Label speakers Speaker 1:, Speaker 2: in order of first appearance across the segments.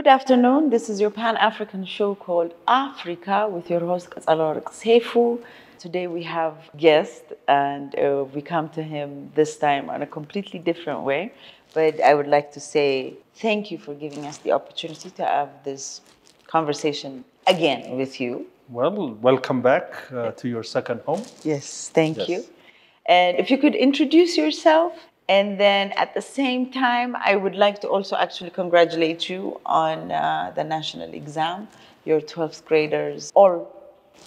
Speaker 1: Good afternoon. This is your Pan-African show called Afreeqa with your host Qatsalorq Seifu. Today we have a guest and we come to him this time on a completely different way. But I would like to say thank you for giving us the opportunity to have this conversation again with you.
Speaker 2: Well, welcome back to your second home.
Speaker 1: Yes, thank you. And if you could introduce yourself, and then at the same time, I would like to also actually congratulate you on the national exam. Your 12th graders all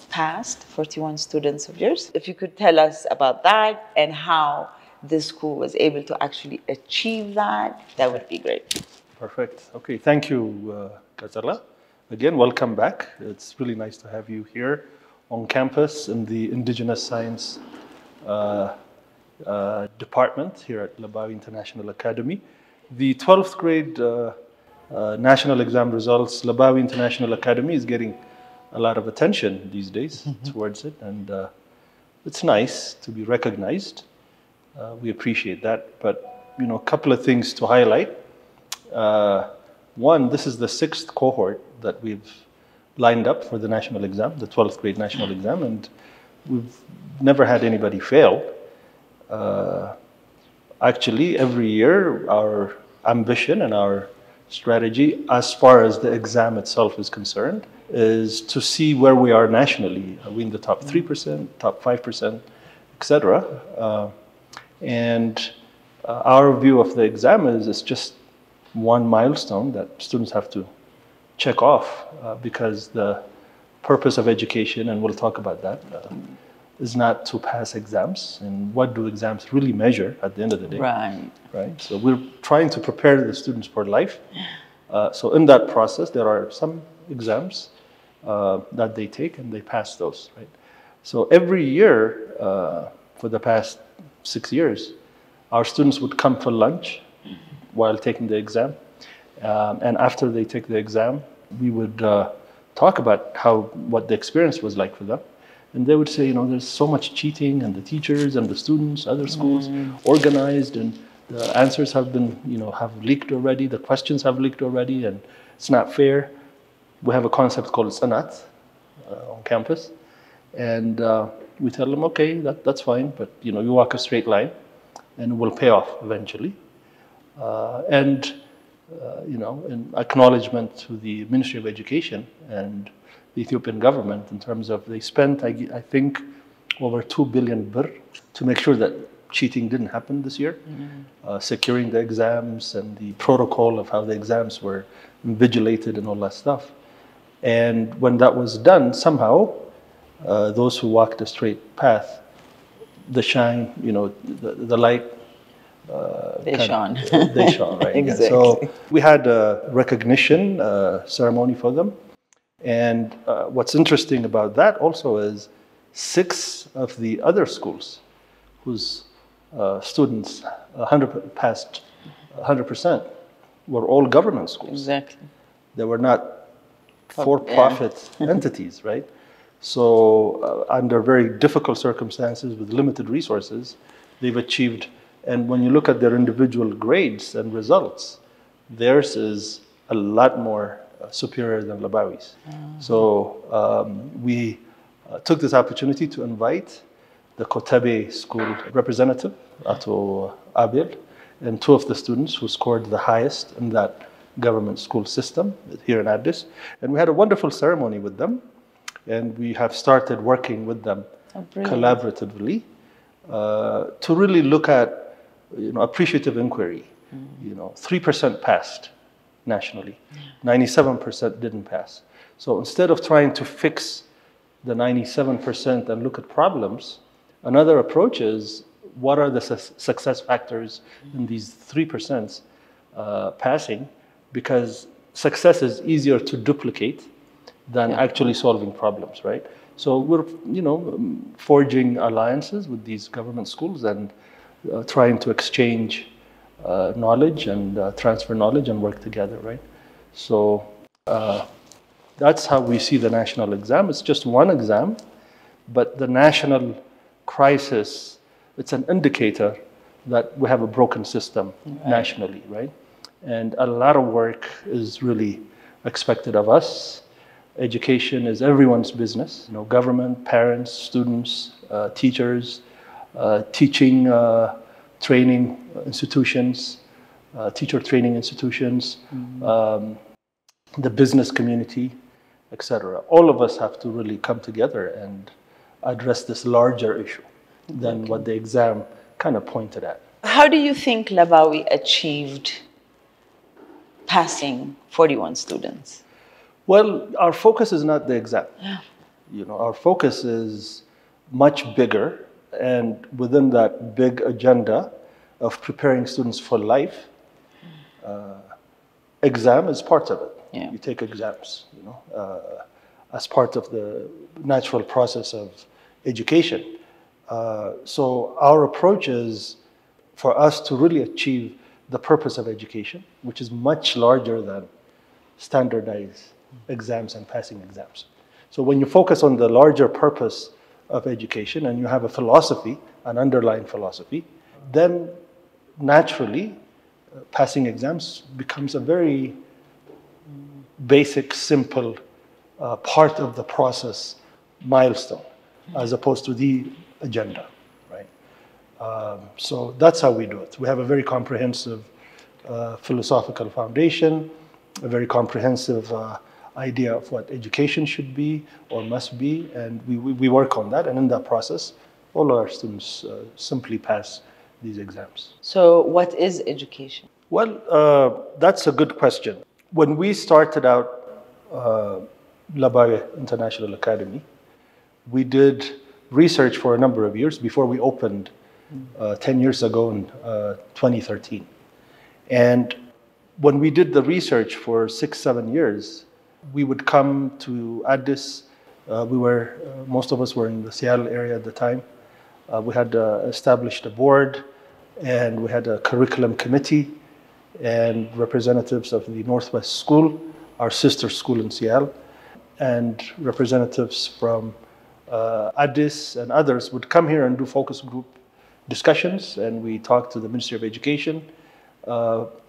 Speaker 1: passed, 41 students of yours. If you could tell us about that and how this school was able to actually achieve that, that would be great.
Speaker 2: Perfect. Okay, thank you, Kazala. Again, welcome back. It's really nice to have you here on campus in the Indigenous Science department here at Lebawi International Academy. The 12th grade national exam results, Lebawi International Academy is getting a lot of attention these days towards it, and it's nice to be recognized. We appreciate that, but a couple of things to highlight. One, this is the 6th cohort that we've lined up for the national exam, the 12th grade national exam, and we've never had anybody fail. Actually, every year, our ambition and our strategy, as far as the exam itself is concerned, is to see where we are nationally. Are we in the top 3%, top 5%, etc.? And our view of the exam is it's just one milestone that students have to check off because the purpose of education, and we'll talk about that, is not to pass exams. And what do exams really measure at the end of the day? Right. So we're trying to prepare the students for life. So in that process, there are some exams that they take and they pass those, right? So every year, for the past 6 years, our students would come for lunch while taking the exam. And after they take the exam, we would talk about what the experience was like for them. And they would say, there's so much cheating, and the teachers and the students, other schools, organized, and the answers have been, have leaked already, the questions have leaked already, and it's not fair. We have a concept called sanat on campus. And we tell them, okay, that's fine, but you walk a straight line, and it will pay off eventually. In acknowledgement to the Ministry of Education and the Ethiopian government, in terms of they spent, I think, over 2 billion birr to make sure that cheating didn't happen this year, securing the exams and the protocol of how the exams were invigilated and all that stuff. And when that was done, somehow, those who walked a straight path, the shine, the light,
Speaker 1: they shone.
Speaker 2: They shone, right?
Speaker 1: Exactly.
Speaker 2: Yeah. So we had a recognition ceremony for them. And what's interesting about that also is 6 of the other schools whose students passed 100% were all government schools.
Speaker 1: Exactly.
Speaker 2: They were not for-profit entities, right? So under very difficult circumstances with limited resources, they've achieved. And when you look at their individual grades and results, theirs is a lot more superior than Lebawi's. So we took this opportunity to invite the Kotabe school representative, Ato Abil, and 2 of the students who scored the highest in that government school system here in Addis. And we had a wonderful ceremony with them. And we have started working with them collaboratively to really look at appreciative inquiry. 3% passed nationally, 97% didn't pass. So instead of trying to fix the 97% and look at problems, another approach is what are the success factors in these 3% passing, because success is easier to duplicate than actually solving problems, right? So we're, forging alliances with these government schools and trying to exchange knowledge and transfer knowledge and work together, right? So that's how we see the national exam. It's just one exam, but the national crisis, it's an indicator that we have a broken system nationally, right? And a lot of work is really expected of us. Education is everyone's business. Government, parents, students, teachers, teaching, training institutions, teacher training institutions, the business community, etc. All of us have to really come together and address this larger issue than what the exam kind of pointed at.
Speaker 1: How do you think Lebawi achieved passing 41 students?
Speaker 2: Well, our focus is not the exam.
Speaker 1: Yeah.
Speaker 2: Our focus is much bigger, and within that big agenda of preparing students for life, exam is part of it.
Speaker 1: Yeah.
Speaker 2: You take exams, as part of the natural process of education. So our approach is for us to really achieve the purpose of education, which is much larger than standardized exams and passing exams. So when you focus on the larger purpose of education and you have a philosophy, an underlying philosophy, then naturally passing exams becomes a very basic, simple part of the process milestone, as opposed to the agenda, right? So that's how we do it. We have a very comprehensive philosophical foundation, a very comprehensive idea of what education should be or must be, and we work on that. And in that process, all our students simply pass these exams.
Speaker 1: So what is education?
Speaker 2: Well, that's a good question. When we started out Lebawi International Academy, we did research for a number of years before we opened 10 years ago in 2013. And when we did the research for 6-7 years, we would come to Addis. Most of us were in the Seattle area at the time. We had established a board, and we had a curriculum committee and representatives of the Northwest School, our sister school in Seattle, and representatives from Addis and others would come here and do focus group discussions, and we talked to the Ministry of Education,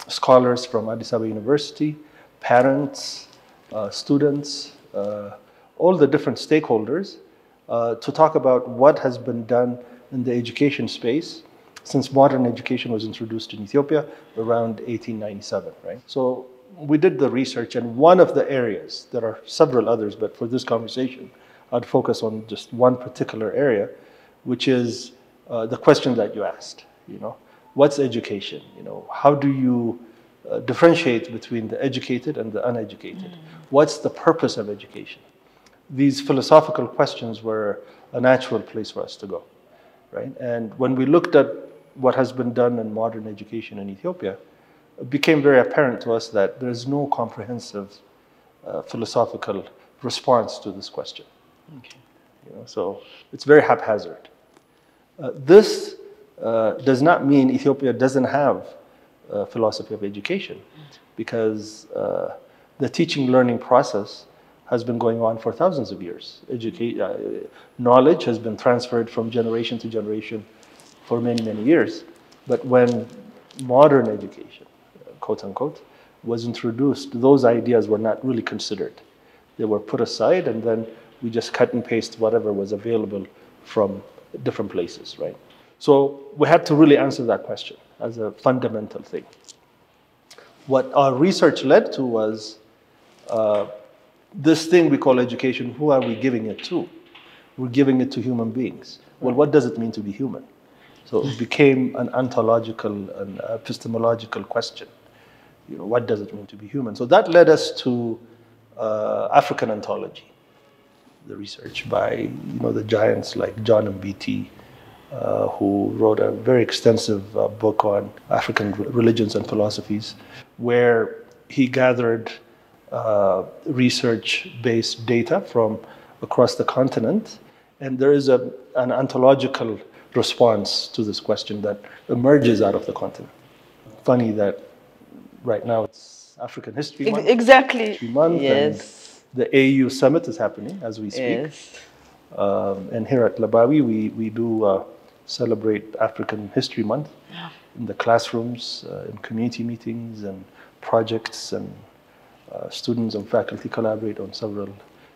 Speaker 2: scholars from Addis Ababa University, parents, students, all the different stakeholders to talk about what has been done in the education space since modern education was introduced in Ethiopia around 1897, right? So we did the research, and one of the areas, there are several others, but for this conversation, I'd focus on just one particular area, which is the question that you asked, what's education? How do you differentiate between the educated and the uneducated? What's the purpose of education? These philosophical questions were a natural place for us to go, right? And when we looked at what has been done in modern education in Ethiopia, it became very apparent to us that there's no comprehensive philosophical response to this question.
Speaker 1: Okay.
Speaker 2: So it's very haphazard. This does not mean Ethiopia doesn't have a philosophy of education, because the teaching learning process has been going on for thousands of years. Knowledge has been transferred from generation to generation for many, many years. But when modern education, quote unquote, was introduced, those ideas were not really considered. They were put aside, and then we just cut and paste whatever was available from different places, right? So we had to really answer that question as a fundamental thing. What our research led to was this thing we call education. Who are we giving it to? We're giving it to human beings. Well, what does it mean to be human? So it became an ontological and epistemological question. What does it mean to be human? So that led us to African ontology, the research by the giants like John Mbiti, who wrote a very extensive book on African religions and philosophies, where he gathered research-based data from across the continent. And there is an ontological response to this question that emerges out of the continent. Funny that right now it's African History Month.
Speaker 1: Exactly.
Speaker 2: History Month,
Speaker 1: yes.
Speaker 2: And the AU Summit is happening as we speak.
Speaker 1: Yes.
Speaker 2: And here at Lebawi, we do celebrate African History Month in the classrooms, in community meetings and projects and Students and faculty collaborate on several.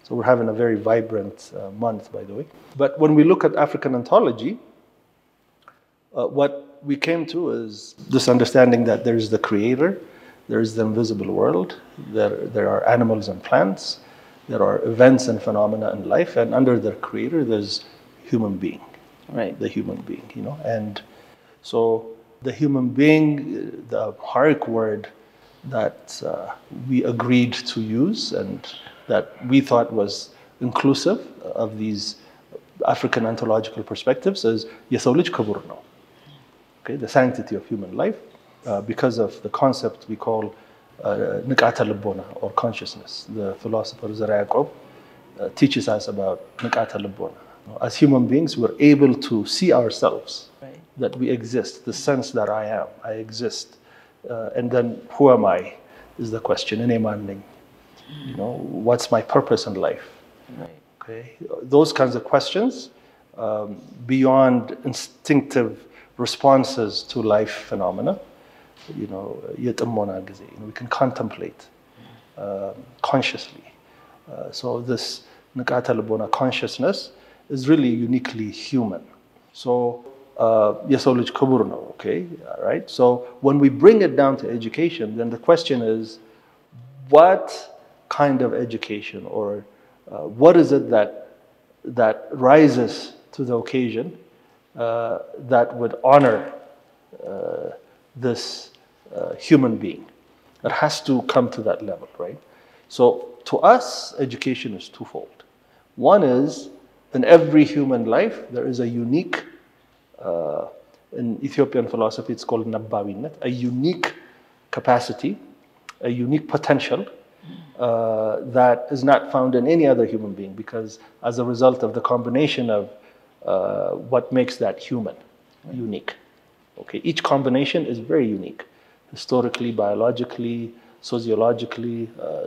Speaker 2: So we're having a very vibrant month, by the way. But when we look at African ontology, what we came to is this understanding that there is the creator, there is the invisible world, there are animals and plants, there are events and phenomena in life, and under the creator there's human being.
Speaker 1: Right.
Speaker 2: The human being, you know. And so the human being, the Amharic word that we agreed to use and that we thought was inclusive of these African ontological perspectives is የሰው ልጅ ክቡር ነው. Okay, the sanctity of human life, because of the concept we call ንቃተ ልቦና or consciousness. The philosopher Zara Yacob teaches us about ንቃተ ልቦና. As human beings, we're able to see ourselves, right, that we exist, the sense that I exist. And then, who am I, is the question. You know, what's my purpose in life? Right. Okay, those kinds of questions, beyond instinctive responses to life phenomena, you know, we can contemplate consciously. So this ንቃተ ልቦና consciousness is really uniquely human. So የሰው ልጅ ክቡር ነው, okay, right? So when we bring it down to education, then the question is, what kind of education, or what is it that rises to the occasion that would honor this human being? It has to come to that level, right? So to us, education is twofold. One is, in every human life, there is a unique, in Ethiopian philosophy, it's called Lebawinet, a unique capacity, a unique potential that is not found in any other human being, because as a result of the combination of what makes that human unique. Okay, each combination is very unique, historically, biologically, sociologically,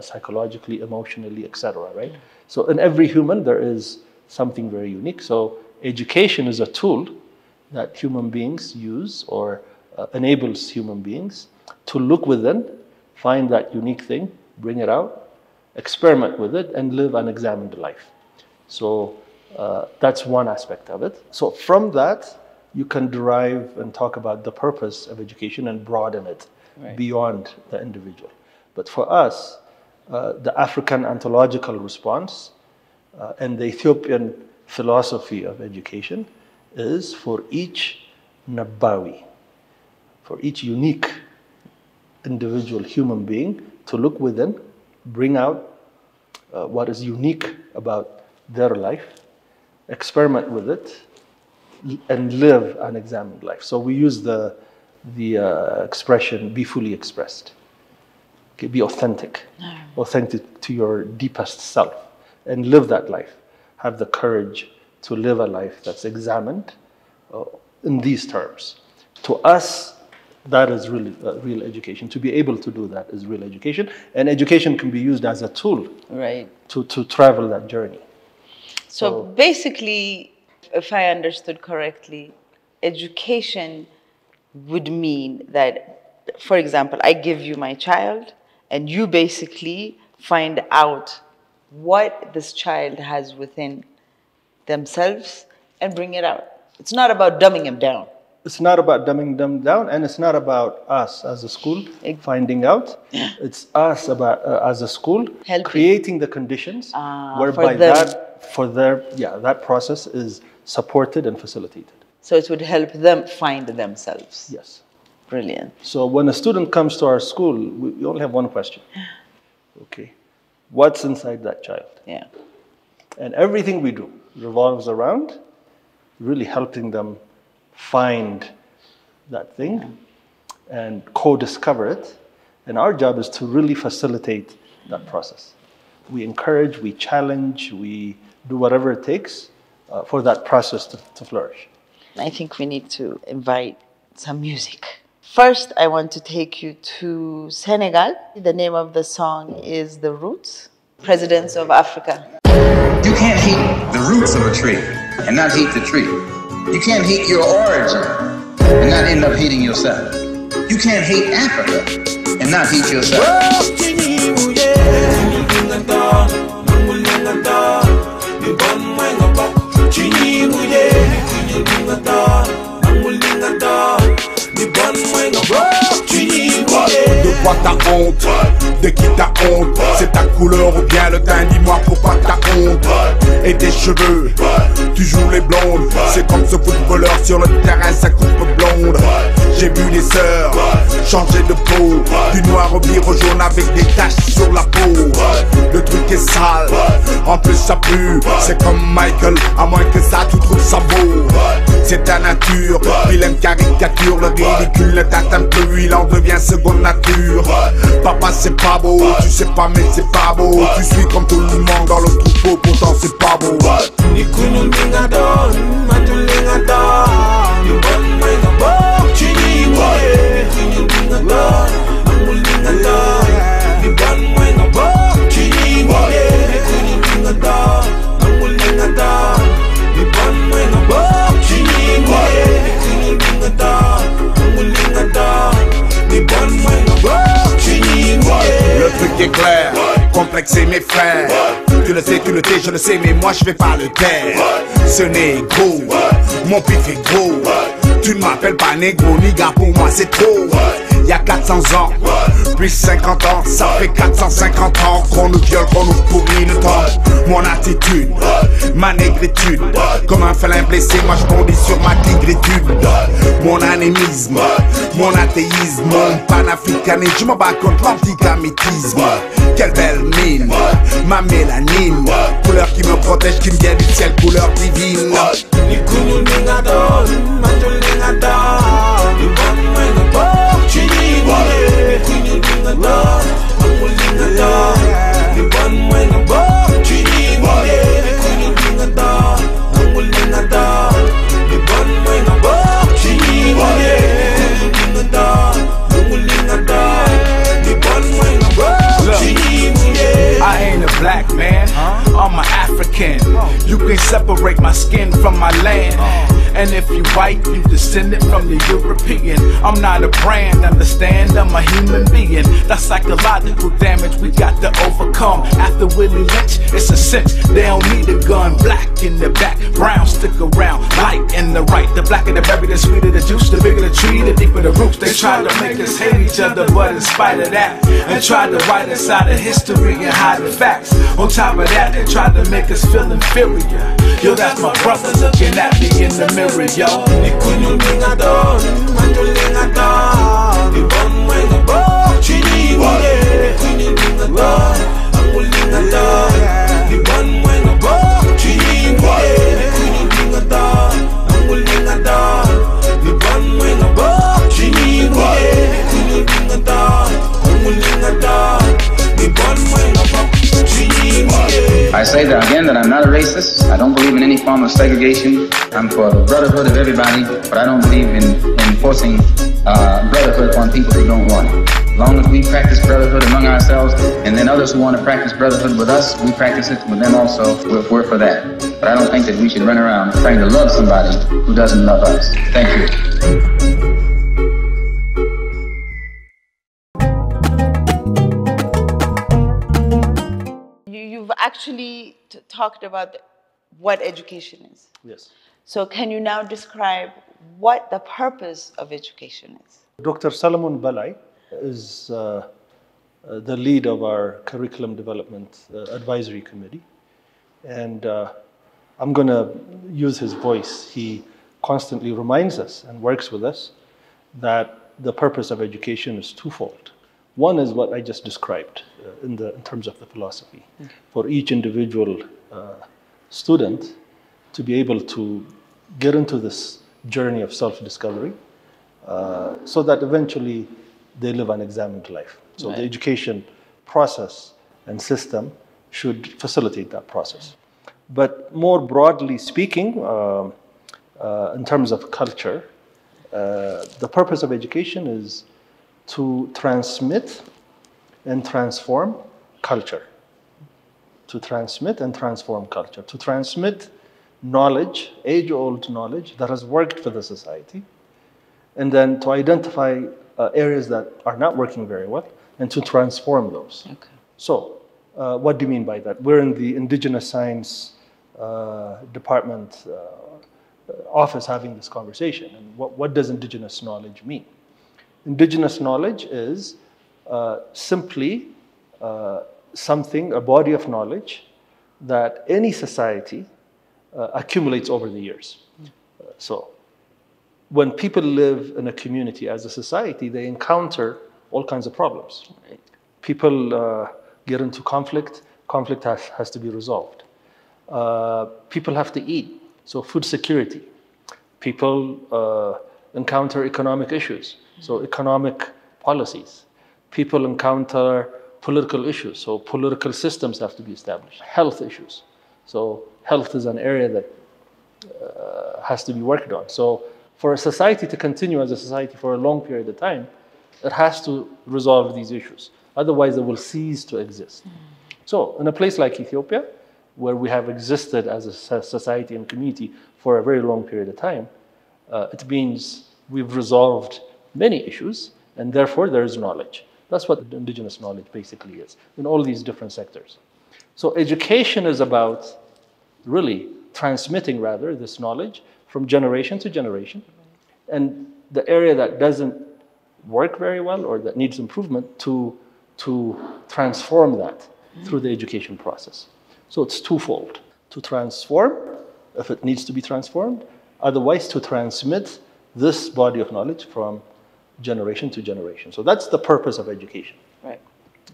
Speaker 2: psychologically, emotionally, etc. Right? So in every human, there is something very unique. So education is a tool that human beings use, or enables human beings to look within, find that unique thing, bring it out, experiment with it, and live an examined life. So that's one aspect of it. So from that, you can derive and talk about the purpose of education and broaden it, right, beyond the individual. But for us, the African ontological response and the Ethiopian philosophy of education is for each Lebawi, for each unique individual human being, to look within, bring out what is unique about their life, experiment with it, and live an examined life. So we use the expression, be fully expressed. Okay, be authentic, authentic to your deepest self, and live that life. Have the courage to live a life that's examined in these terms. To us, that is really real education. To be able to do that is real education, and education can be used as a tool, right, to travel that journey.
Speaker 1: So basically, if I understood correctly, education would mean that, for example, I give you my child, and you basically find out what this child has within themselves and bring it out. It's not about dumbing him down.
Speaker 2: It's not about dumbing them down, and it's not about us as a school finding out. It's us about as a school helping, creating the conditions whereby that process is supported and facilitated.
Speaker 1: So it would help them find themselves.
Speaker 2: Yes.
Speaker 1: Brilliant.
Speaker 2: So when a student comes to our school, we only have one question. Okay, what's inside that child?
Speaker 1: Yeah.
Speaker 2: And everything we do revolves around really helping them find that thing and co-discover it. And our job is to really facilitate that process. We encourage, we challenge, we do whatever it takes for that process to flourish.
Speaker 1: I think we need to invite some music. First, I want to take you to Senegal. The name of the song is The Roots, Presidents of Africa.
Speaker 3: You can't hate the roots of a tree and not hate the tree. You can't hate your origin and not end up hating yourself. You can't hate Africa and not hate yourself.
Speaker 4: De quoi t'as honte? De qui t'as honte? C'est ta couleur ou bien le teint? Dis-moi pourquoi t'as honte? Et tes cheveux, tu joues les blondes. C'est comme ce footballeur sur le terrain, sa coupe blonde. J'ai vu des sœurs changer de peau, du noir au vire au jaune avec des taches sur la peau. Le truc est sale, en plus ça pue. C'est comme Michael, à moins que ça tu trouves ça beau. C'est ta nature, vilaine caricature. Le ridicule ne t'atteint plus, il en devient seconde nature. Papa c'est pas beau, tu sais pas mais c'est pas beau. Tu suis comme tout le monde dans le troupeau, pourtant c'est pas beau. Le truc est clair, complexer mes frères. Tu le sais, je le sais, mais moi je vais pas le taire. Ce n'est gros, mon pif est gros. Tu ne m'appelles pas négro, niga, pour moi c'est trop. Y'a 400 ans, plus 50 ans, ça fait 450 ans qu'on nous viole, qu'on nous pourrit le temps. Mon attitude, ma négritude, comme un félin blessé, moi je bondis sur ma tigritude. Mon anémisme, mon athéisme, mon panafricanisme, je me bats contre l'anticamétisme. Quelle belle mine, ma mélanine, couleur qui me protège, qui me vient du ciel, couleur divine.
Speaker 5: I ain't a black man, I'm an African. You can separate my skin from my land. And if you white, you descended from the European. I'm not a brand, understand, I'm a human being. That's psychological damage we got to overcome. After Willie Lynch, it's a cinch, they don't need a gun. Black in the back, brown stick around, light in the right. The blacker the berry, the sweeter the juice, the bigger the tree, the deeper the roots. They try to make us hate each other, but in spite of that, and try to write us out of history and hide the facts. On top of that, they try to make us feel inferior. Yo, that's my brother looking at me in the mirror, yo.
Speaker 3: I say that again, that I'm not a racist. I don't believe in any form of segregation. I'm for the brotherhood of everybody, but I don't believe in forcing brotherhood on people who don't want it. As long as we practice brotherhood among ourselves, and then others who want to practice brotherhood with us, we practice it with them also. We're for that. But I don't think that we should run around trying to love somebody who doesn't love us. Thank you.
Speaker 1: You've actually talked about what education is.
Speaker 2: Yes.
Speaker 1: So can you now describe what the purpose of education is?
Speaker 2: Dr. Solomon Balai is the lead of our curriculum development advisory committee. And I'm going to use his voice. He constantly reminds us and works with us that the purpose of education is twofold. One is what I just described in terms of the philosophy. Okay. For each individual student to be able to get into this journey of self-discovery so that eventually they live an examined life. So the education process and system should facilitate that process. But more broadly speaking, in terms of culture, the purpose of education is to transmit and transform culture. To transmit and transform culture. To transmit knowledge, age-old knowledge that has worked for the society, and then to identify areas that are not working very well and to transform those. Okay. So, what do you mean by that? We're in the indigenous science department office having this conversation. And what does indigenous knowledge mean? Indigenous knowledge is simply something, a body of knowledge that any society accumulates over the years. So when people live in a community as a society, they encounter all kinds of problems. Right? People get into conflict. Conflict has to be resolved. People have to eat, so food security. People encounter economic issues, so economic policies. People encounter political issues, so political systems have to be established. Health issues, so health is an area that has to be worked on. So for a society to continue as a society for a long period of time, it has to resolve these issues. Otherwise, it will cease to exist. So in a place like Ethiopia, where we have existed as a society and community for a very long period of time, it means we've resolved many issues, and therefore there is knowledge. That's what indigenous knowledge basically is, in all these different sectors. So education is about really transmitting, rather, this knowledge from generation to generation. And the area that doesn't work very well or that needs improvement, to transform that through the education process. So it's twofold: to transform, if it needs to be transformed, otherwise to transmit this body of knowledge from generation to generation. So that's the purpose of education.
Speaker 1: Right.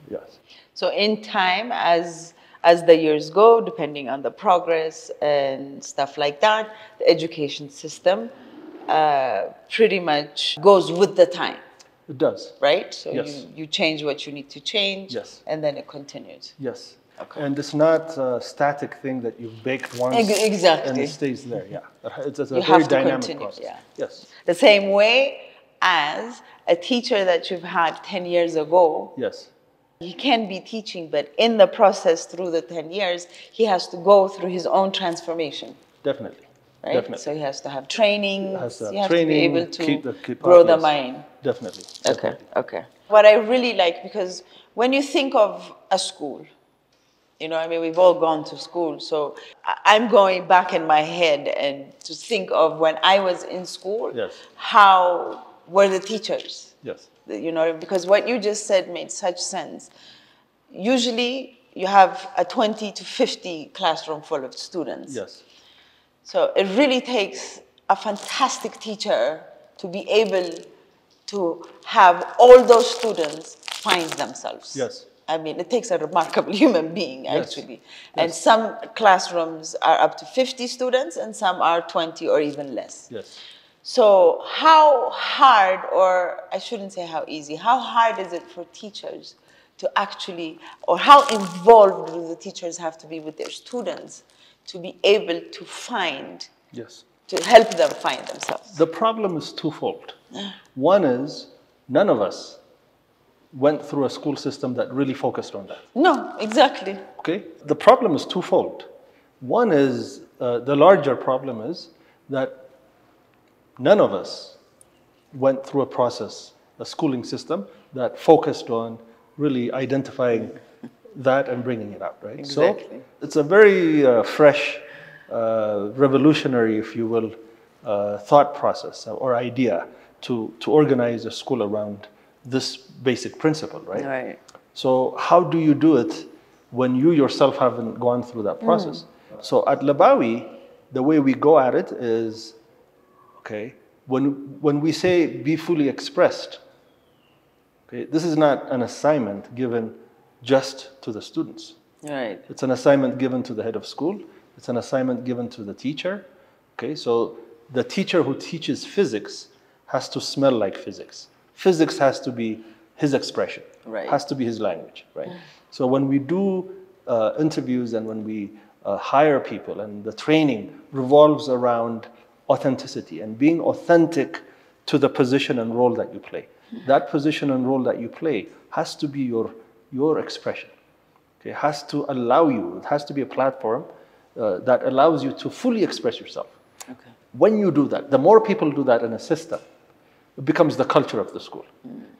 Speaker 2: Yes.
Speaker 1: So in time, as the years go, depending on the progress and stuff like that, the education system pretty much goes with the time.
Speaker 2: It does.
Speaker 1: Right? So
Speaker 2: yes.
Speaker 1: you change what you need to change,
Speaker 2: yes.
Speaker 1: and then it continues.
Speaker 2: Yes.
Speaker 1: Okay.
Speaker 2: And it's not a static thing that you've baked once
Speaker 1: exactly.
Speaker 2: and it stays there. Yeah. It's a
Speaker 1: you
Speaker 2: very
Speaker 1: have to
Speaker 2: dynamic
Speaker 1: continue.
Speaker 2: process.
Speaker 1: Yeah.
Speaker 2: Yes.
Speaker 1: The same way as a teacher that you've had 10 years ago.
Speaker 2: Yes.
Speaker 1: He can be teaching, but in the process through the 10 years, he has to go through his own transformation.
Speaker 2: Definitely.
Speaker 1: Right?
Speaker 2: Definitely.
Speaker 1: So he has to have training.
Speaker 2: Has to have
Speaker 1: you have
Speaker 2: training,
Speaker 1: to be able to
Speaker 2: keep
Speaker 1: grow
Speaker 2: up,
Speaker 1: the
Speaker 2: yes.
Speaker 1: mind.
Speaker 2: Definitely.
Speaker 1: Okay. Okay. What I really like, because when you think of a school, you know, I mean, we've all gone to school. So I'm going back in my head and to think of when I was in school,
Speaker 2: yes.
Speaker 1: how were the teachers?
Speaker 2: Yes.
Speaker 1: You know, because what you just said made such sense. Usually you have a 20 to 50 classroom full of students.
Speaker 2: Yes.
Speaker 1: So it really takes a fantastic teacher to be able to have all those students find themselves.
Speaker 2: Yes.
Speaker 1: I mean, it takes a remarkable human being, actually.
Speaker 2: Yes.
Speaker 1: And some classrooms are up to 50 students and some are 20 or even less.
Speaker 2: Yes.
Speaker 1: So how hard, or I shouldn't say how easy, how hard is it for teachers to actually, or how involved do the teachers have to be with their students to be able to find,
Speaker 2: yes.
Speaker 1: to help them find themselves?
Speaker 2: The problem is twofold. One is none of us went through a school system that really focused on that.
Speaker 1: No, exactly.
Speaker 2: Okay? The problem is twofold. One is, the larger problem is that none of us went through a process, a schooling system that focused on really identifying that and bringing it out, right?
Speaker 1: Exactly.
Speaker 2: So it's a very fresh, revolutionary, if you will, thought process or idea to organize a school around this basic principle, right?
Speaker 1: Right.
Speaker 2: So how do you do it when you yourself haven't gone through that process? So at Lebawi, the way we go at it is, okay, when we say be fully expressed, okay, this is not an assignment given just to the students.
Speaker 1: Right.
Speaker 2: It's an assignment given to the head of school. It's an assignment given to the teacher. Okay, so the teacher who teaches physics has to smell like physics. Physics has to be his expression,
Speaker 1: right.
Speaker 2: Has to be his language, right? So when we do interviews and when we hire people, and the training revolves around authenticity and being authentic to the position and role that you play. That position and role that you play has to be your expression. Okay, it has to allow you, it has to be a platform that allows you to fully express yourself.
Speaker 1: Okay.
Speaker 2: When you do that, the more people do that in a system, it becomes the culture of the school.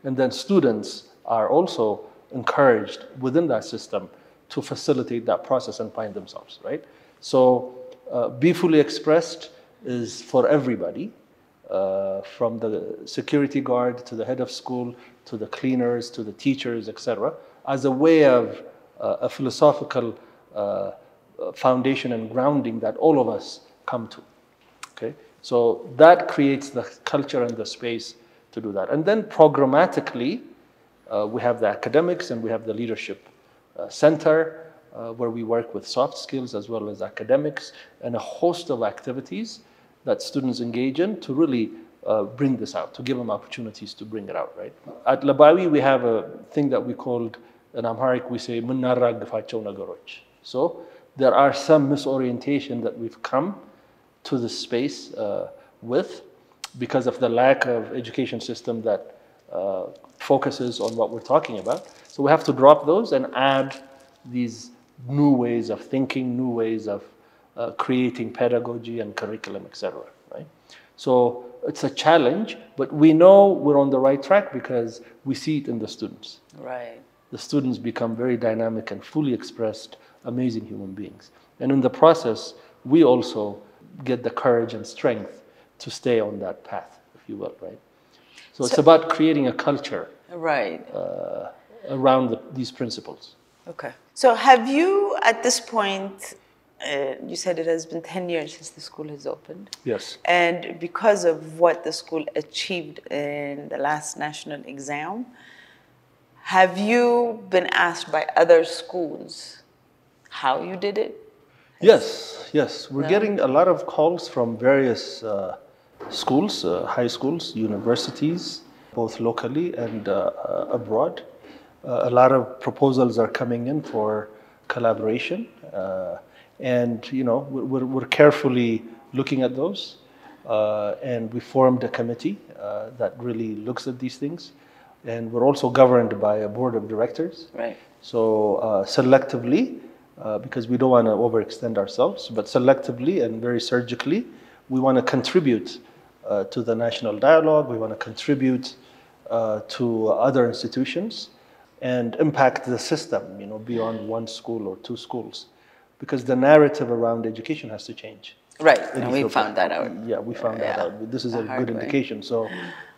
Speaker 2: And then students are also encouraged within that system to facilitate that process and find themselves, right? So Be Fully Expressed is for everybody, from the security guard to the head of school, to the cleaners, to the teachers, etc., as a way of a philosophical foundation and grounding that all of us come to. Okay, so that creates the culture and the space to do that. And then programmatically, we have the academics and we have the leadership center, where we work with soft skills as well as academics, and a host of activities that students engage in to really bring this out, to give them opportunities to bring it out, right? At Lebawi, we have a thing that we called, in Amharic, we say, "Mnaragfaቸው ነገሮች." So there are some misorientation that we've come to the space with, because of the lack of education system that focuses on what we're talking about. So we have to drop those and add these new ways of thinking, new ways of creating pedagogy and curriculum, etc. Right? So it's a challenge, but we know we're on the right track because we see it in the students.
Speaker 1: Right.
Speaker 2: The students become very dynamic and fully expressed, amazing human beings. And in the process, we also get the courage and strength to stay on that path, if you will, right? So it's about creating a culture,
Speaker 1: right,
Speaker 2: around these principles.
Speaker 1: Okay. So have you, at this point, you said it has been 10 years since the school has opened.
Speaker 2: Yes.
Speaker 1: And because of what the school achieved in the last national exam, have you been asked by other schools how you did it?
Speaker 2: Yes, yes. We're getting a lot of calls from various schools, high schools, universities, both locally and abroad. A lot of proposals are coming in for collaboration, and we're carefully looking at those, and we formed a committee that really looks at these things, and we're also governed by a board of directors.
Speaker 1: Right.
Speaker 2: So selectively, because we don't want to overextend ourselves, but selectively and very surgically, we want to contribute to the national dialogue. We want to contribute to other institutions and impact the system, beyond one school or two schools, because the narrative around education has to change.
Speaker 1: Right, and we found that out.
Speaker 2: Yeah, we found that out. This is a good indication. So,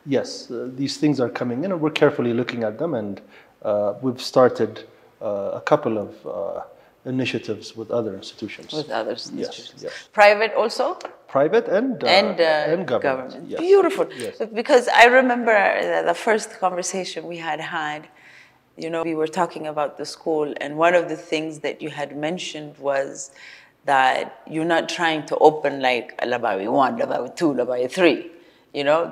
Speaker 2: yes, these things are coming in, and we're carefully looking at them, and we've started a couple of initiatives with other institutions.
Speaker 1: With other institutions.
Speaker 2: Yes.
Speaker 1: Private also?
Speaker 2: Private and government. Yes.
Speaker 1: Beautiful.
Speaker 2: Yes.
Speaker 1: Because I remember the first conversation we had, we were talking about the school, and one of the things that you had mentioned was that you're not trying to open like Lebawi 1, Lebawi 2, Lebawi 3.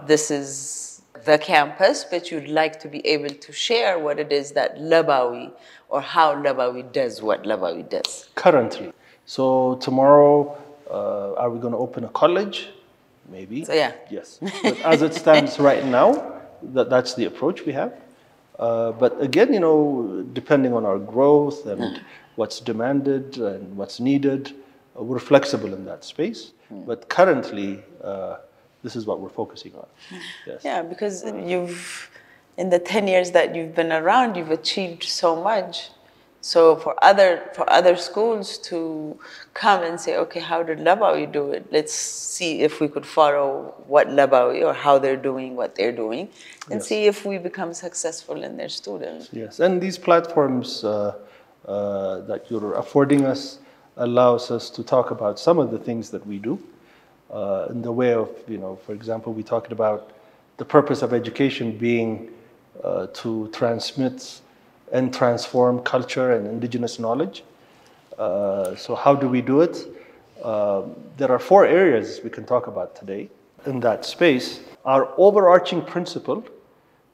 Speaker 1: This is the campus, but you'd like to be able to share what it is that Lebawi, or how Lebawi does what Lebawi does.
Speaker 2: Currently. So tomorrow, are we going to open a college? Maybe.
Speaker 1: So yeah.
Speaker 2: Yes. But as it stands right now, that's the approach we have. But again, depending on our growth and what's demanded and what's needed, we're flexible in that space. But currently, this is what we're focusing on. Yes.
Speaker 1: Yeah, because in the 10 years that you've been around, you've achieved so much. So for other schools to come and say, okay, how did Lebawi do it? Let's see if we could follow what Lebawi, or how they're doing what they're doing, and see if we become successful in their students.
Speaker 2: Yes, and these platforms that you're affording us allows us to talk about some of the things that we do in the way of, for example, we talked about the purpose of education being to transmit and transform culture and indigenous knowledge. So how do we do it? There are 4 areas we can talk about today in that space. Our overarching principle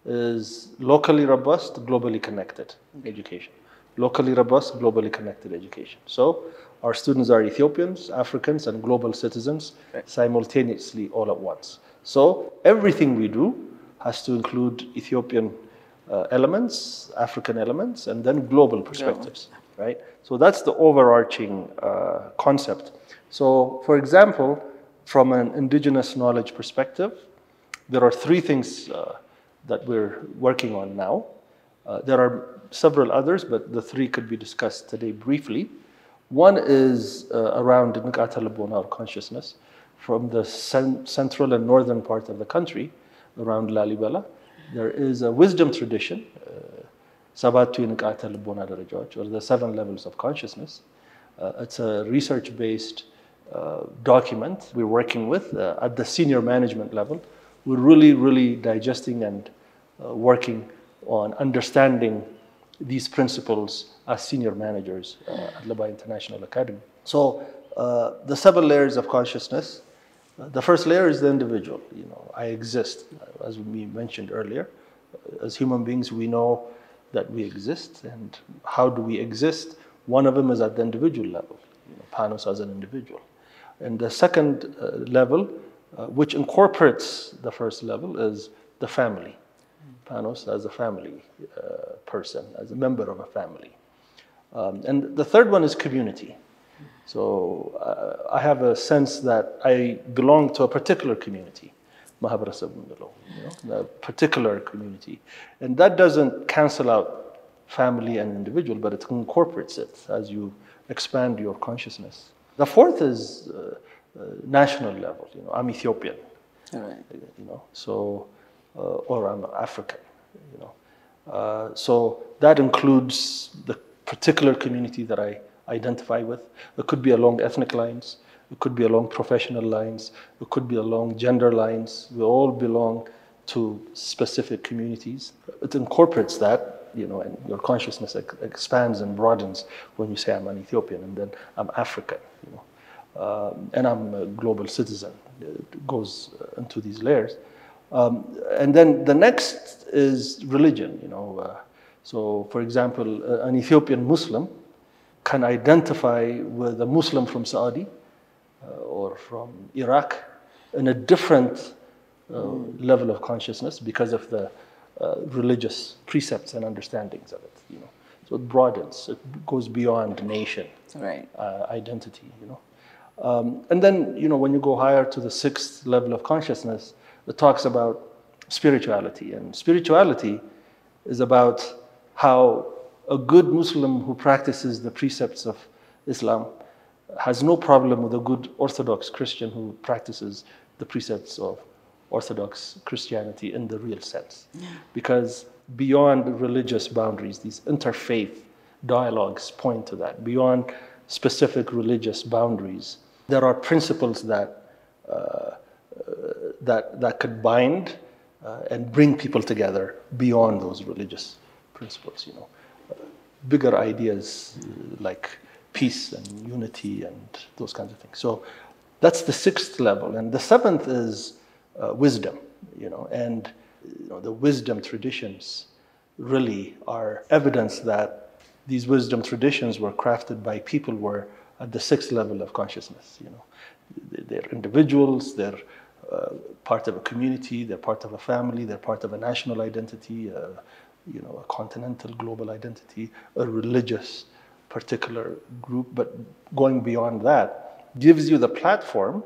Speaker 2: is locally robust, globally connected education. Locally robust, globally connected education. So our students are Ethiopians, Africans, and global citizens simultaneously all at once. So everything we do has to include Ethiopian elements, African elements, and then global perspectives, right? So that's the overarching concept. So, for example, from an indigenous knowledge perspective, there are 3 things that we're working on now. There are several others, but the 3 could be discussed today briefly. One is around Nuqat al-Labuna, or consciousness, from the central and northern part of the country, around Lalibela. There is a wisdom tradition, Sabatu Nuqat al-Labuna darajat, or the 7 levels of consciousness. It's a research-based document we're working with at the senior management level. We're really digesting and working on understanding these principles as senior managers at Lebawi International Academy. So the 7 layers of consciousness. The first layer is the individual. I exist, as we mentioned earlier. As human beings, we know that we exist, and how do we exist? One of them is at the individual level, Panos as an individual. And the second level, which incorporates the first level, is the family. Panos as a family person, as a member of a family. And the third one is community. So I have a sense that I belong to a particular community, a particular community. And that doesn't cancel out family and individual, but it incorporates it as you expand your consciousness. The fourth is national level. I'm Ethiopian,
Speaker 1: Right.
Speaker 2: So or I'm African. So that includes the particular community that I identify with. It could be along ethnic lines. It could be along professional lines. It could be along gender lines. We all belong to specific communities. It incorporates that, and your consciousness expands and broadens when you say I'm an Ethiopian, and then I'm African, and I'm a global citizen. It goes into these layers. And then the next is religion, So, for example, an Ethiopian Muslim can identify with a Muslim from Saudi or from Iraq in a different level of consciousness because of the religious precepts and understandings of it. So it broadens, it goes beyond nation identity. And then when you go higher to the 6th level of consciousness, it talks about spirituality, and spirituality is about how a good Muslim who practices the precepts of Islam has no problem with a good Orthodox Christian who practices the precepts of Orthodox Christianity in the real sense. Because beyond religious boundaries, these interfaith dialogues point to that. Beyond specific religious boundaries, there are principles that could bind and bring people together beyond those religious principles. Bigger ideas like peace and unity and those kinds of things. So that's the 6th level, and the 7th is wisdom. And the wisdom traditions really are evidence that these wisdom traditions were crafted by people who were at the 6th level of consciousness. They're individuals, they're part of a community, they're part of a family, they're part of a national identity, a continental, global identity, a religious particular group. But going beyond that gives you the platform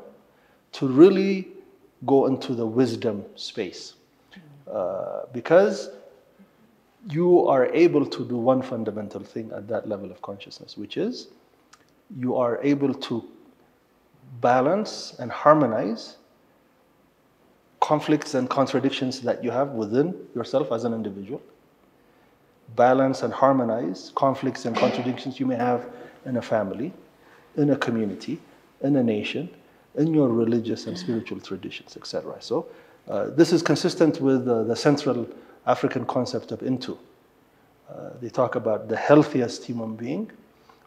Speaker 2: to really go into the wisdom space, because you are able to do one fundamental thing at that level of consciousness, which is you are able to balance and harmonize conflicts and contradictions that you have within yourself as an individual. Balance and harmonize conflicts and contradictions you may have in a family, in a community, in a nation, in your religious and spiritual traditions, etc. So this is consistent with the Central African concept of Intu. They talk about the healthiest human being,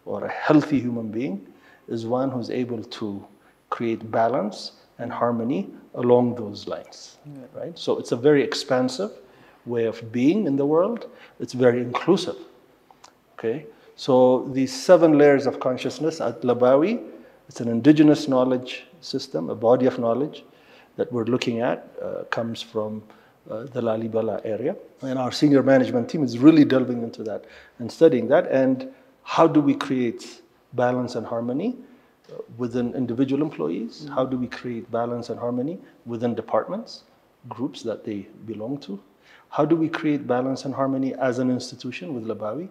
Speaker 2: or a healthy human being, is one who's able to create balance and harmony along those lines, right? So it's a very expansive way of being in the world. It's very inclusive, okay? So these 7 layers of consciousness at Lebawi, it's an indigenous knowledge system, a body of knowledge that we're looking at, comes from the Lalibela area. And our senior management team is really delving into that and studying that. And how do we create balance and harmony within individual employees? How do we create balance and harmony within departments, groups that they belong to? How do we create balance and harmony as an institution with Lebawi?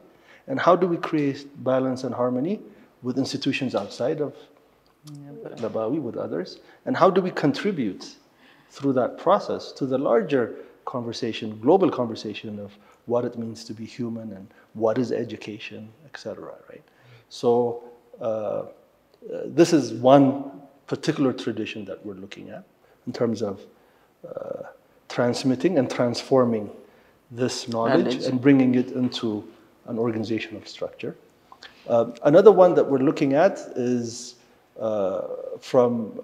Speaker 2: And how do we create balance and harmony with institutions outside of Lebawi, with others, and how do we contribute through that process to the larger conversation, global conversation of what it means to be human and what is education, etc. Right? So this is one particular tradition that we're looking at in terms of transmitting and transforming this knowledge and bringing it into an organizational structure. Another one that we're looking at is from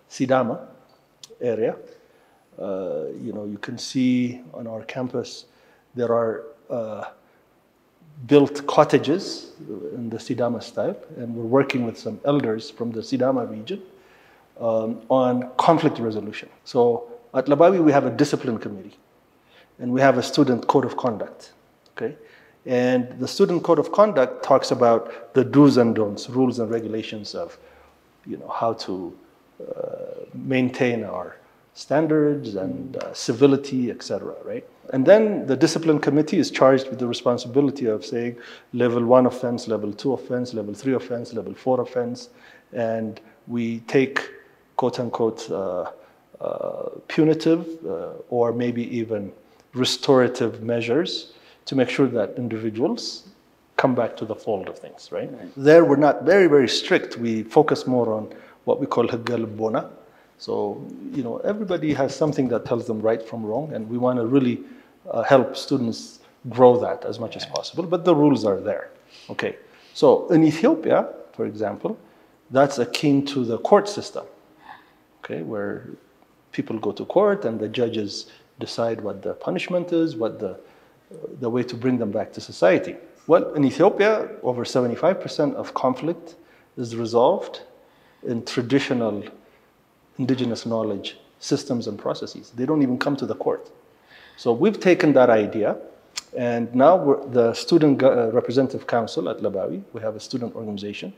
Speaker 2: Sidama area. You can see on our campus there are built cottages in the Sidama style, and we're working with some elders from the Sidama region on conflict resolution. So at Lebawi we have a discipline committee, and we have a student code of conduct. Okay, and the student code of conduct talks about the do's and don'ts, rules and regulations of how to maintain our standards and civility, etc. Right? And then the discipline committee is charged with the responsibility of saying level 1 offense, level 2 offense, level 3 offense, level 4 offense, and we take quote unquote punitive or maybe even restorative measures to make sure that individuals come back to the fold of things, right? There we're not very, very strict. We focus more on what we call higgal bona. So, everybody has something that tells them right from wrong, and we want to really help students grow that as much as possible, but the rules are there. Okay, so in Ethiopia, for example, that's akin to the court system, okay, where people go to court and the judges decide what the punishment is, what the way to bring them back to society. Well, in Ethiopia, over 75% of conflict is resolved in traditional indigenous knowledge systems and processes. They don't even come to the court. So we've taken that idea, and now the Student Representative Council at Lebawi, we have a student organization,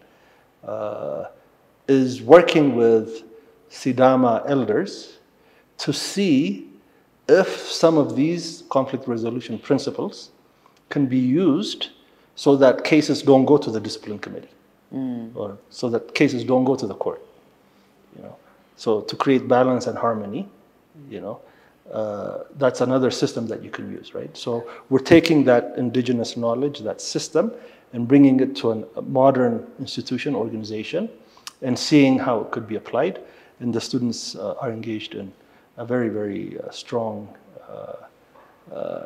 Speaker 2: is working with Sidama elders to see if some of these conflict resolution principles can be used so that cases don't go to the discipline committee, or so that cases don't go to the court. So to create balance and harmony, that's another system that you can use, right? So we're taking that indigenous knowledge, that system, and bringing it to a modern institution, organization, and seeing how it could be applied. And the students are engaged in a very, very strong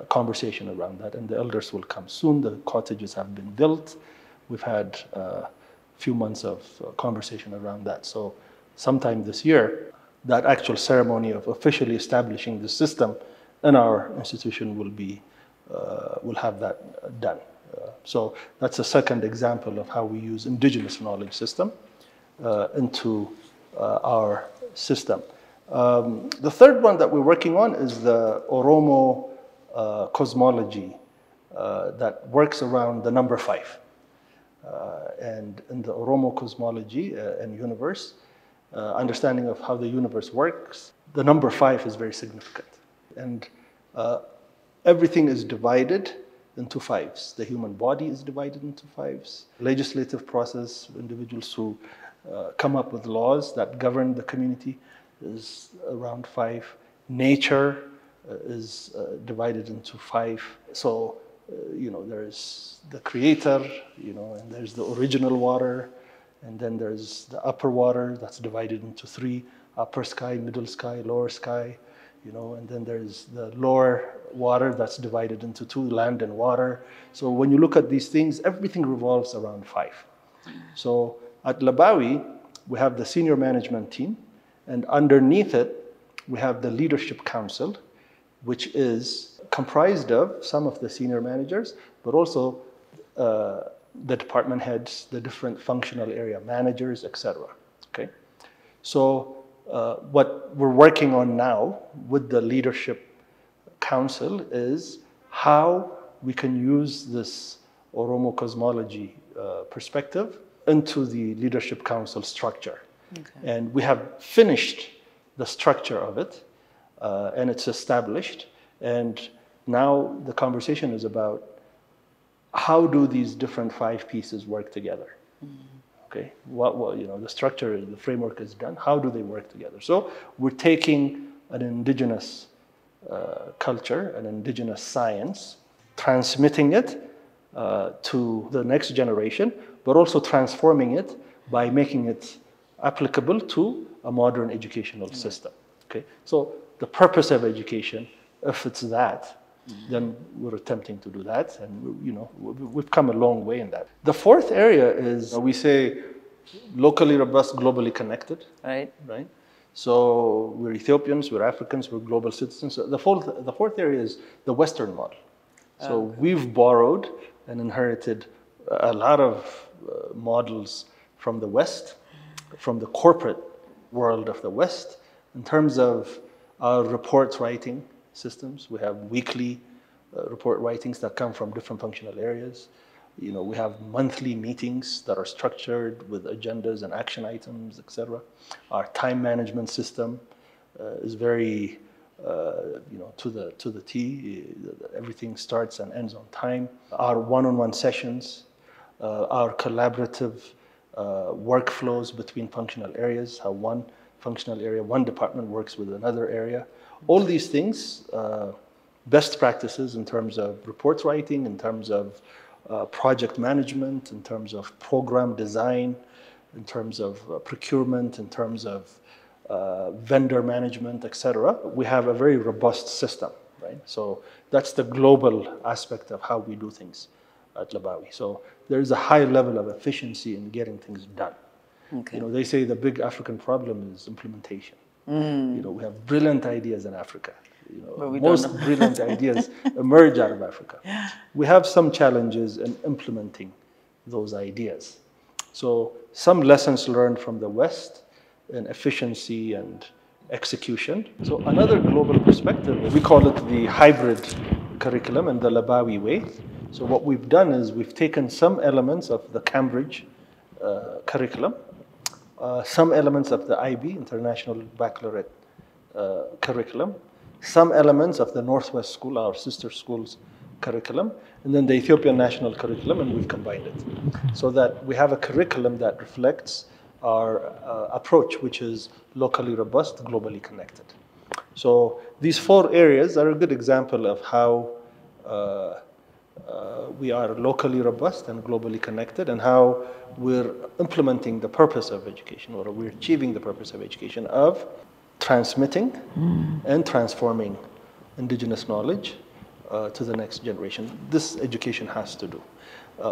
Speaker 2: conversation around that. And the elders will come soon. The cottages have been built. We've had a few months of conversation around that. So sometime this year, that actual ceremony of officially establishing the system in our institution will have that done. So that's a second example of how we use indigenous knowledge system into our system. The third one that we're working on is the Oromo cosmology that works around the number 5. And in the Oromo cosmology and universe, understanding of how the universe works, the number 5 is very significant. And everything is divided into 5s. The human body is divided into 5s. Legislative process, individuals who come up with laws that govern the community is around 5. Nature is divided into 5. So, there's the creator, and there's the original water, and then there's the upper water that's divided into 3, upper sky, middle sky, lower sky, and then there's the lower water that's divided into 2, land and water. So when you look at these things, everything revolves around 5. So at Lebawi, we have the senior management team, and underneath it, we have the leadership council, which is comprised of some of the senior managers, but also the department heads, the different functional area managers, etc. Okay, so what we're working on now with the leadership council is how we can use this Oromo cosmology perspective into the leadership council structure. Okay. And we have finished the structure of it, and it's established. And now the conversation is about how do these different 5 pieces work together? Okay, the structure, the framework is done. How do they work together? So we're taking an indigenous culture, an indigenous science, transmitting it to the next generation, but also transforming it by making it applicable to a modern educational system. Okay, so the purpose of education, if it's that, then we're attempting to do that, and we've come a long way in that. The fourth area is we say locally robust, globally connected.
Speaker 1: Right.
Speaker 2: Right. So we're Ethiopians, we're Africans, we're global citizens. So the fourth area is the Western model. So we've borrowed and inherited a lot of models from the West, from the corporate world of the West, in terms of our report writing systems. We have weekly report writings that come from different functional areas. We have monthly meetings that are structured with agendas and action items, etc. Our time management system is very, to the T. Everything starts and ends on time. Our one-on-one sessions, our collaborative workflows between functional areas, how one functional area, one department works with another area. All these things, best practices in terms of reports writing, in terms of project management, in terms of program design, in terms of procurement, in terms of vendor management, etc. We have a very robust system, right? So that's the global aspect of how we do things at Lebawi. So there is a high level of efficiency in getting things done.
Speaker 1: Okay.
Speaker 2: They say the big African problem is implementation. We have brilliant ideas in Africa. Most brilliant ideas emerge out of Africa. We have some challenges in implementing those ideas. So some lessons learned from the West in efficiency and execution. So another global perspective, we call it the hybrid curriculum and the Lebawi way. So what we've done is we've taken some elements of the Cambridge curriculum, some elements of the IB, International Baccalaureate curriculum, some elements of the Northwest School, our sister school's curriculum, and then the Ethiopian national curriculum, and we've combined it. So that we have a curriculum that reflects our approach, which is locally robust, globally connected. So these four areas are a good example of how we are locally robust and globally connected, and how we're implementing the purpose of education, or we're achieving the purpose of education of transmitting and transforming indigenous knowledge to the next generation. This education has to do.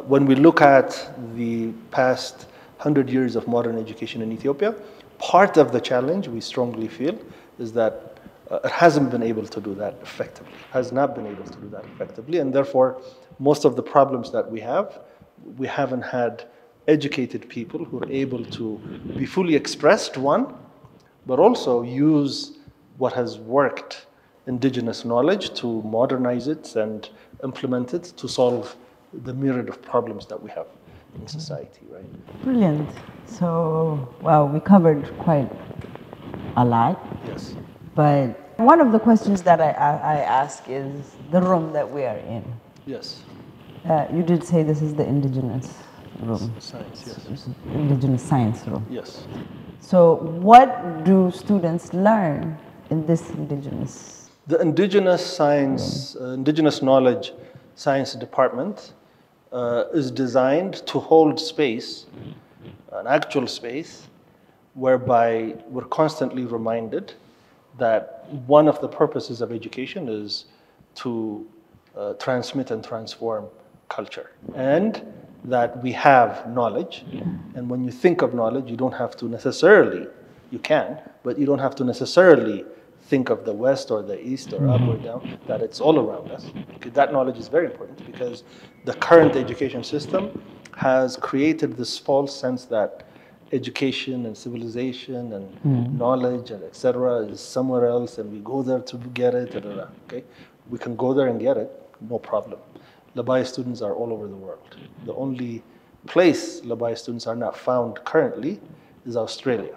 Speaker 2: When we look at the past 100 years of modern education in Ethiopia, part of the challenge, we strongly feel, is that it hasn't been able to do that effectively, has not been able to do that effectively, and therefore most of the problems that we haven't had educated people who are able to be fully expressed, one, but also use what has worked, indigenous knowledge, to modernize it and implement it to solve the myriad of problems that we have in society, right?
Speaker 6: Brilliant. So, well, we covered quite a lot.
Speaker 2: Yes.
Speaker 6: But one of the questions that I ask is the room that we are in.
Speaker 2: Yes.
Speaker 6: You did say this is the indigenous room.
Speaker 2: Science, yes.
Speaker 6: Indigenous science room.
Speaker 2: Yes.
Speaker 6: So what do students learn in this indigenous?
Speaker 2: The indigenous science, indigenous knowledge science department is designed to hold space, an actual space, whereby we're constantly reminded that one of the purposes of education is to transmit and transform culture, and that we have knowledge. And when you think of knowledge, you don't have to necessarily, you can, but you don't have to necessarily think of the West or the East or up or down, that it's all around us. That knowledge is very important, because the current education system has created this false sense that education and civilization and knowledge and etc. is somewhere else, and we go there to get it. Okay, we can go there and get it, no problem. Lebawi students are all over the world. The only place Lebawi students are not found currently is Australia.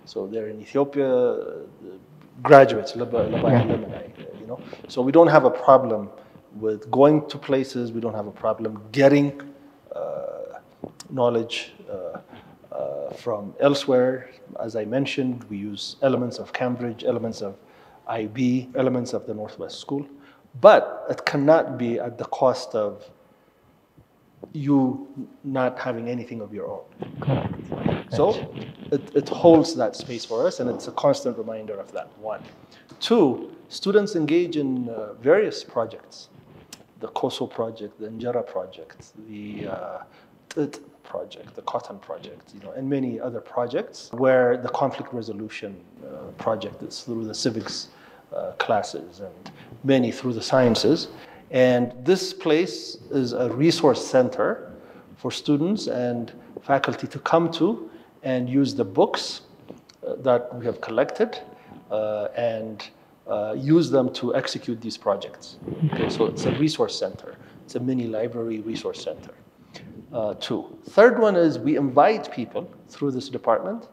Speaker 2: So they're in Ethiopia, graduates, Lebawi alumni, So we don't have a problem with going to places. We don't have a problem getting knowledge from elsewhere. As I mentioned, we use elements of Cambridge, elements of IB, elements of the Northwest School. But it cannot be at the cost of you not having anything of your own.
Speaker 6: Correct.
Speaker 2: So it holds that space for us, and it's a constant reminder of that, one. Two, students engage in various projects. The COSO project, the Injera project, the TIT project, the Cotton project, and many other projects where the conflict resolution project is through the civics classes, and many through the sciences. And this place is a resource center for students and faculty to come to and use the books that we have collected and use them to execute these projects. Okay, so it's a resource center. It's a mini library resource center. Two. Third one is we invite people through this department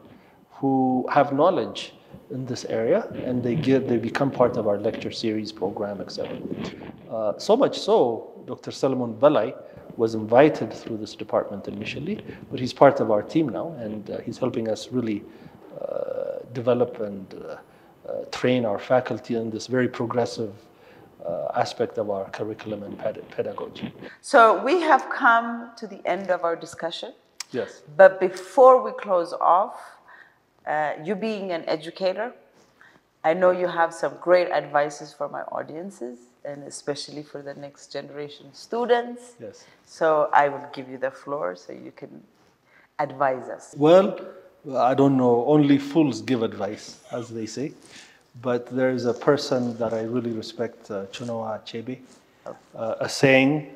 Speaker 2: who have knowledge in this area, and they become part of our lecture series, program, etc. So much so, Dr. Solomon Balai was invited through this department initially, but he's part of our team now, and he's helping us really develop and train our faculty in this very progressive aspect of our curriculum and pedagogy.
Speaker 1: So we have come to the end of our discussion.
Speaker 2: Yes.
Speaker 1: But before we close off, you being an educator, I know you have some great advices for my audiences, and especially for the next generation students.
Speaker 2: Yes.
Speaker 1: So I will give you the floor so you can advise us.
Speaker 2: Well, I don't know, only fools give advice, as they say. But there's a person that I really respect, Chunoa Achebe. A saying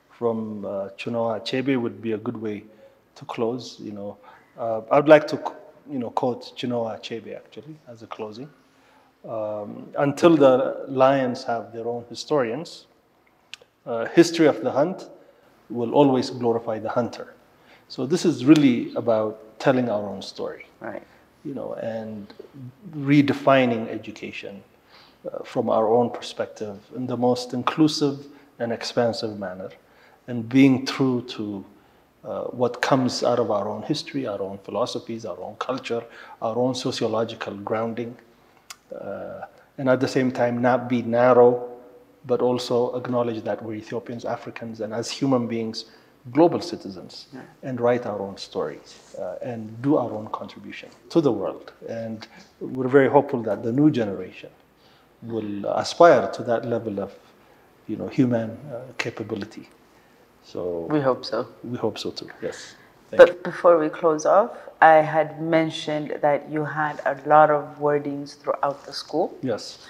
Speaker 2: from Chunoa Achebe would be a good way to close. I'd like to quote Chunoa Achebe actually as a closing. Until the lions have their own historians, history of the hunt will always glorify the hunter. So this is really about telling our own story.
Speaker 1: Right.
Speaker 2: And redefining education from our own perspective in the most inclusive and expansive manner, and being true to what comes out of our own history, our own philosophies, our own culture, our own sociological grounding, and at the same time not be narrow, but also acknowledge that we're Ethiopians, Africans, and as human beings, global citizens, and write our own stories and do our own contribution to the world. And we're very hopeful that the new generation will aspire to that level of human capability. So
Speaker 1: we hope so.
Speaker 2: We hope so too, yes.
Speaker 1: But before we close off, I had mentioned that you had a lot of wordings throughout the school.
Speaker 2: Yes.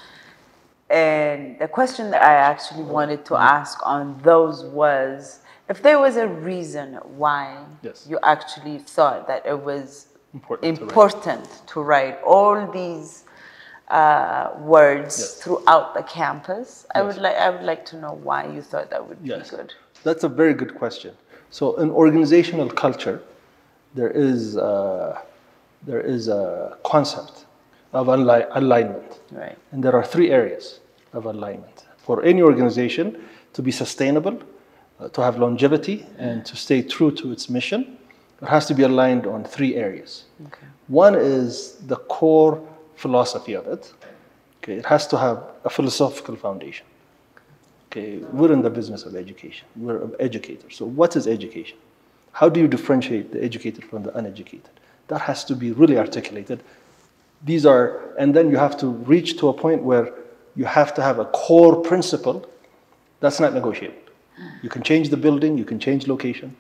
Speaker 1: And the question that I actually wanted to ask on those was, if there was a reason why you actually thought that it was important to write all these words throughout the campus, I would like to know why you thought that would be good.
Speaker 2: That's a very good question. So in organizational culture, there is a concept of alignment.
Speaker 1: Right.
Speaker 2: And there are 3 areas of alignment. For any organization to be sustainable, to have longevity, and to stay true to its mission, it has to be aligned on 3 areas. Okay. One is the core philosophy of it. Okay. It has to have a philosophical foundation. Okay. We're in the business of education. We're educators. So what is education? How do you differentiate the educated from the uneducated? That has to be really articulated. And then you have to reach to a point where you have to have a core principle that's not negotiable. You can change the building, you can change location,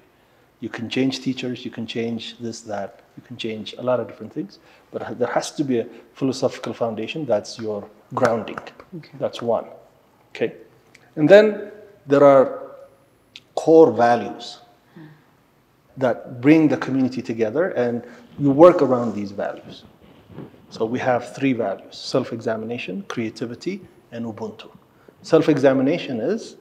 Speaker 2: you can change teachers, you can change this, that, you can change a lot of different things, but there has to be a philosophical foundation that's your grounding. Okay. That's one. Okay. And then there are core values that bring the community together, and you work around these values. So we have 3 values: self-examination, creativity, and Ubuntu. Self-examination is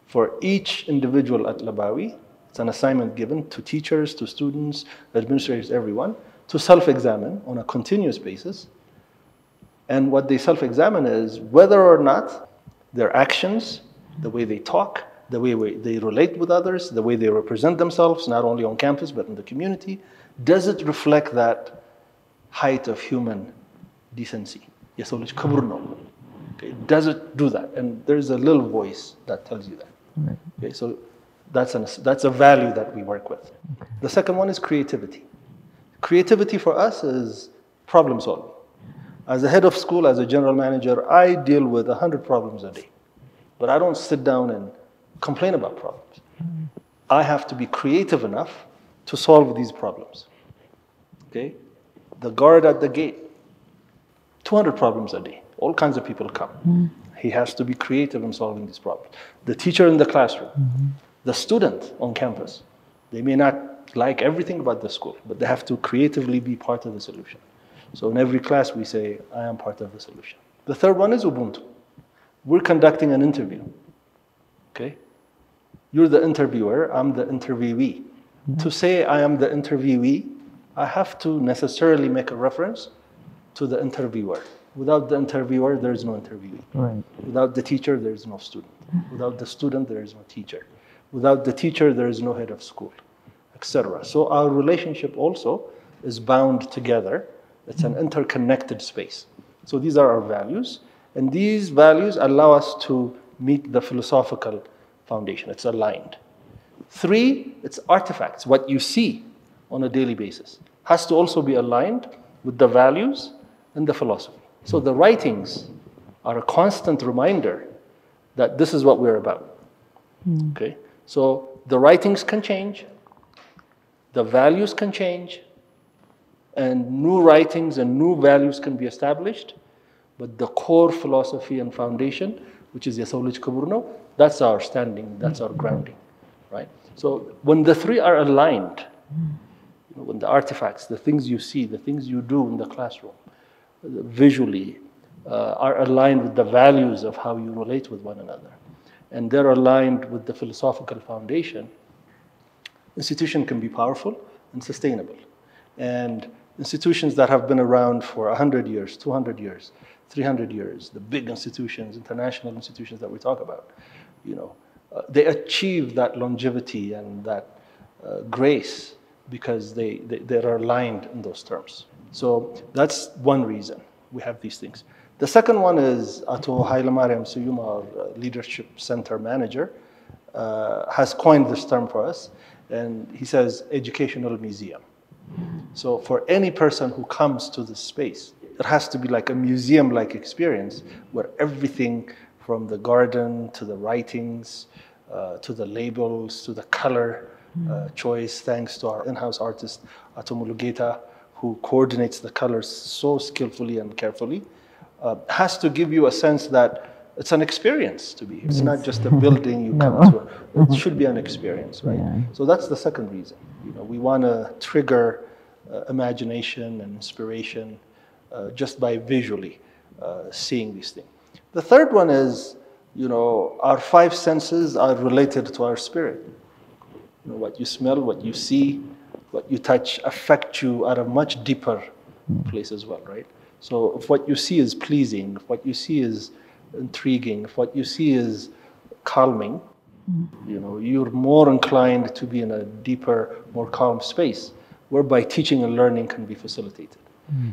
Speaker 2: for each individual at Lebawi. It's an assignment given to teachers, to students, administrators, everyone, to self-examine on a continuous basis. And what they self-examine is whether or not their actions, the way they talk, the way they relate with others, the way they represent themselves, not only on campus, but in the community? Does it reflect that height of human decency? Okay, does it do that? And there's a little voice that tells you that. Okay, so that's a value that we work with. The second one is creativity. Creativity for us is problem solving. As a head of school, as a general manager, I deal with 100 problems a day. But I don't sit down and complain about problems. I have to be creative enough to solve these problems. Okay? The guard at the gate, 200 problems a day. All kinds of people come. He has to be creative in solving these problems. The teacher in the classroom, the student on campus, they may not like everything about the school, but they have to creatively be part of the solution. So in every class we say, I am part of the solution. The third one is Ubuntu. We're conducting an interview. Okay? You're the interviewer, I'm the interviewee. To say I am the interviewee, I have to necessarily make a reference to the interviewer. Without the interviewer, there is no interviewee.
Speaker 6: Right.
Speaker 2: Without the teacher, there is no student. Without the student, there is no teacher. Without the teacher, there is no head of school, etc. So our relationship also is bound together. It's an interconnected space. So these are our values. And these values allow us to meet the philosophical foundation. It's aligned. 3, it's artifacts. What you see on a daily basis has to also be aligned with the values and the philosophy. So the writings are a constant reminder that this is what we're about. Okay? So the writings can change, the values can change, and new writings and new values can be established, but the core philosophy and foundation, which is Yasolij Kuburno, that's our standing, that's our grounding, right? So when the 3 are aligned, when the artifacts, the things you see, the things you do in the classroom, visually, are aligned with the values of how you relate with one another, and they're aligned with the philosophical foundation, institution can be powerful and sustainable. And institutions that have been around for 100 years, 200 years, 300 years, the big institutions, international institutions that we talk about, they achieve that longevity and that grace because they're aligned in those terms. So that's one reason we have these things. The second one is Ato Hailemariam Suyuma, our Leadership Center manager, has coined this term for us, and he says educational museum. So for any person who comes to this space, it has to be like a museum-like experience where everything from the garden to the writings, to the labels, to the color choice, thanks to our in-house artist, Ato Mulugeta, who coordinates the colors so skillfully and carefully, has to give you a sense that it's an experience to be here. It's not just a building you come to. It should be an experience, right? Yeah. So that's the second reason. We want to trigger imagination and inspiration just by visually seeing these things. The third one is, our 5 senses are related to our spirit. What you smell, what you see, what you touch affect you at a much deeper place as well, right? So if what you see is pleasing, if what you see is intriguing, if what you see is calming, you're more inclined to be in a deeper, more calm space, whereby teaching and learning can be facilitated.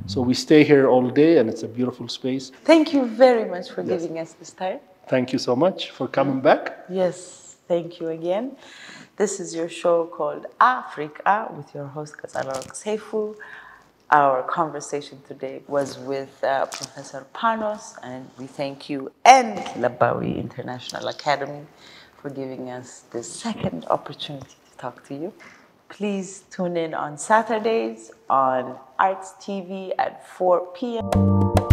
Speaker 2: So we stay here all day, and it's a beautiful space.
Speaker 1: Thank you very much for giving us this time.
Speaker 2: Thank you so much for coming back.
Speaker 1: Yes, thank you again. This is your show called Afreeqa with your host, Kazalarok Seifu. Our conversation today was with Professor Panos, and we thank you and Lebawi International Academy for giving us this second opportunity to talk to you. Please tune in on Saturdays on Arts TV at 4 p.m.